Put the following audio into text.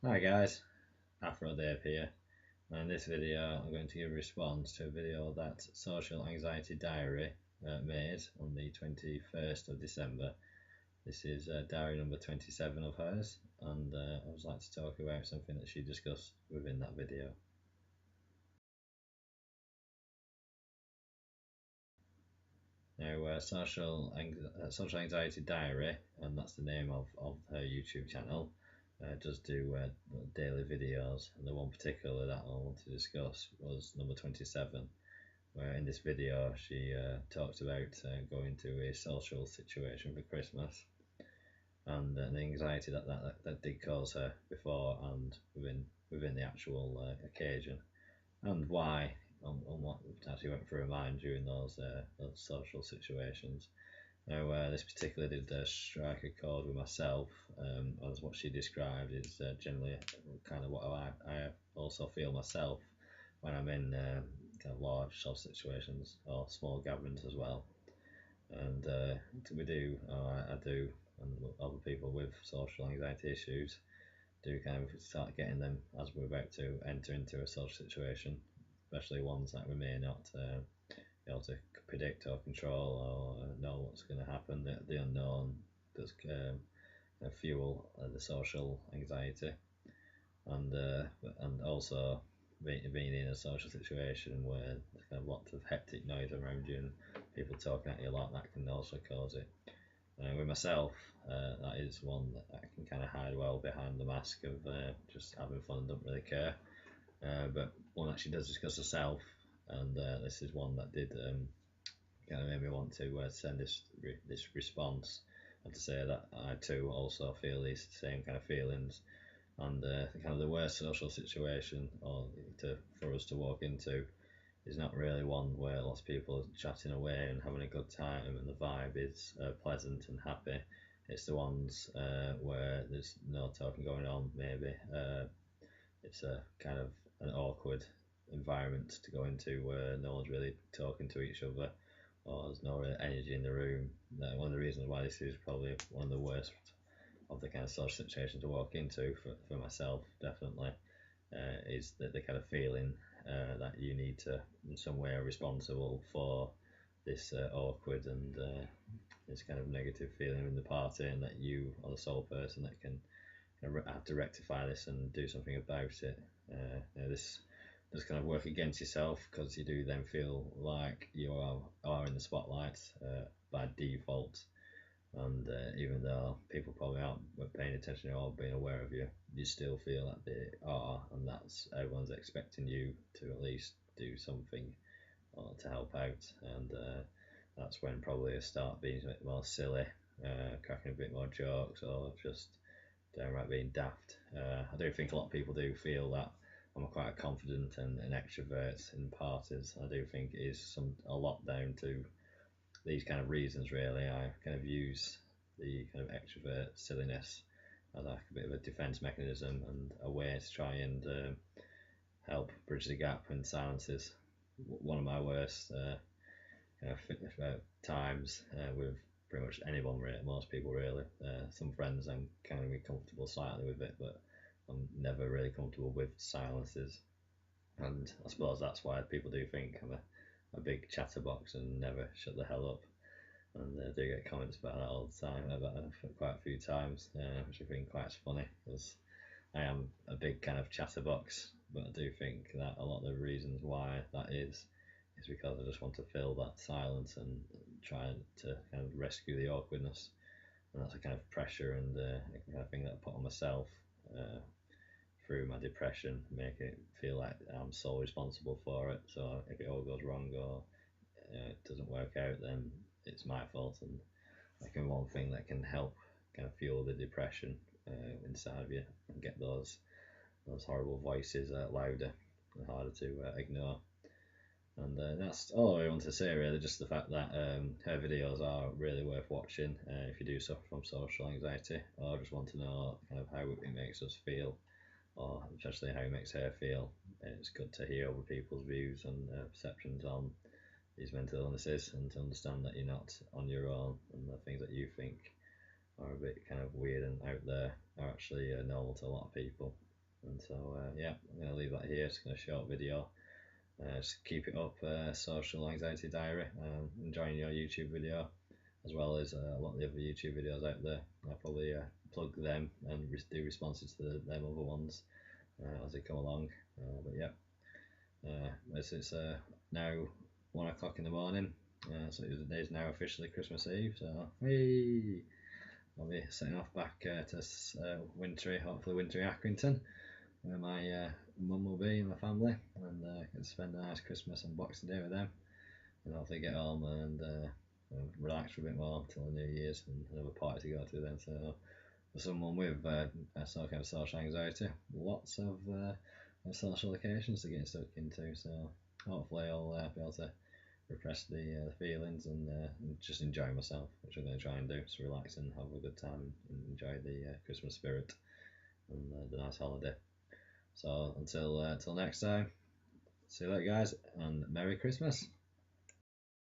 Hi guys, Afro Dave here, and in this video I'm going to give a response to a video that Social Anxiety Diary made on the 21st of December. This is diary number 27 of hers, and I would like to talk about something that she discussed within that video. Now, Social Anxiety Diary, and that's the name of her YouTube channel, does do daily videos, and the one particular that I want to discuss was number 27, where in this video she talked about going to a social situation for Christmas and the anxiety that did cause her before and within the actual occasion, and why and what actually went through her mind during those social situations. Now, this particularly did strike a chord with myself, as what she described is generally kind of what I also feel myself when I'm in kind of large social situations or small gatherings as well. And we do, I do, and other people with social anxiety issues do kind of start getting them as we're about to enter into a social situation, especially ones that we may not be able to predict or control or know what's going to happen. The unknown does fuel the social anxiety, and also being in a social situation where there's kind of lots of hectic noise around you and people talking at you a lot, that can also cause it. With myself, that is one that I can kind of hide well behind the mask of just having fun and don't really care. But one actually does discuss herself, and this is one that did kind of made me want to send this response and to say that I too also feel these same kind of feelings, and kind of the worst social situation for us to walk into is not really one where lots of people are chatting away and having a good time and the vibe is pleasant and happy. It's the ones where there's no talking going on, maybe. It's a kind of an awkward environment to go into where no one's really talking to each other or there's no real energy in the room. One of the reasons why this is probably one of the worst of the kind of social situation to walk into for myself, definitely, is the kind of feeling that you need to, in some way, are responsible for this awkward and this kind of negative feeling in the party, and that you are the sole person that can have to rectify this and do something about it. This does kind of work against yourself because you do then feel like you are in the spotlight by default, and even though people probably aren't paying attention or being aware of you, you still feel that they are, and that's everyone's expecting you to at least do something or to help out, and that's when probably I start being a bit more silly, cracking a bit more jokes, or just downright being daft. I do think a lot of people do feel that I'm quite a confident and an extrovert in parties. I do think it is a lot down to these kind of reasons, really. I kind of use the kind of extrovert silliness as like a bit of a defense mechanism and a way to try and help bridge the gap in silences. One of my worst kind of times with pretty much anyone, really, most people, really. Some friends I'm kind of comfortable slightly with it, but I'm never really comfortable with silences. And I suppose that's why people do think I'm a big chatterbox and never shut the hell up. And I do get comments about that all the time, about quite a few times, which I think quite funny because I am a big kind of chatterbox, but I do think that a lot of the reasons why that is because I just want to fill that silence and try to kind of rescue the awkwardness, and that's a kind of pressure and a kind of thing that I put on myself uh, through my depression, make it feel like I'm sole responsible for it. So if it all goes wrong or it doesn't work out, then it's my fault, and that can be one thing that can help kind of fuel the depression inside of you and get those horrible voices louder and harder to ignore. And that's all I want to say, really. Just the fact that her videos are really worth watching if you do suffer from social anxiety or just want to know kind of how it makes us feel, or especially how it makes her feel. It's good to hear other people's views and perceptions on these mental illnesses and to understand that you're not on your own, and the things that you think are a bit kind of weird and out there are actually normal to a lot of people. And so yeah, I'm going to leave that here. It's a short video. Just keep it up, social anxiety diary. Enjoying your YouTube video, as well as a lot of the other YouTube videos out there. I'll probably plug them and do responses to them other ones as they come along. But yeah, it's now 1 o'clock in the morning, so the day's now officially Christmas Eve. So hey, I'll be setting off back to hopefully wintry Accrington, where my mum will be and my family, and get to spend a nice Christmas and Boxing Day with them, and hopefully get home and relax for a bit more until the New Year's and another party to go to then. So for someone with some kind of social anxiety, lots of social occasions to get stuck into. So hopefully I'll be able to repress the feelings and just enjoy myself, which I'm going to try and do. Just relax and have a good time and enjoy the Christmas spirit and the nice holiday. So until next time, see you later, guys, and Merry Christmas.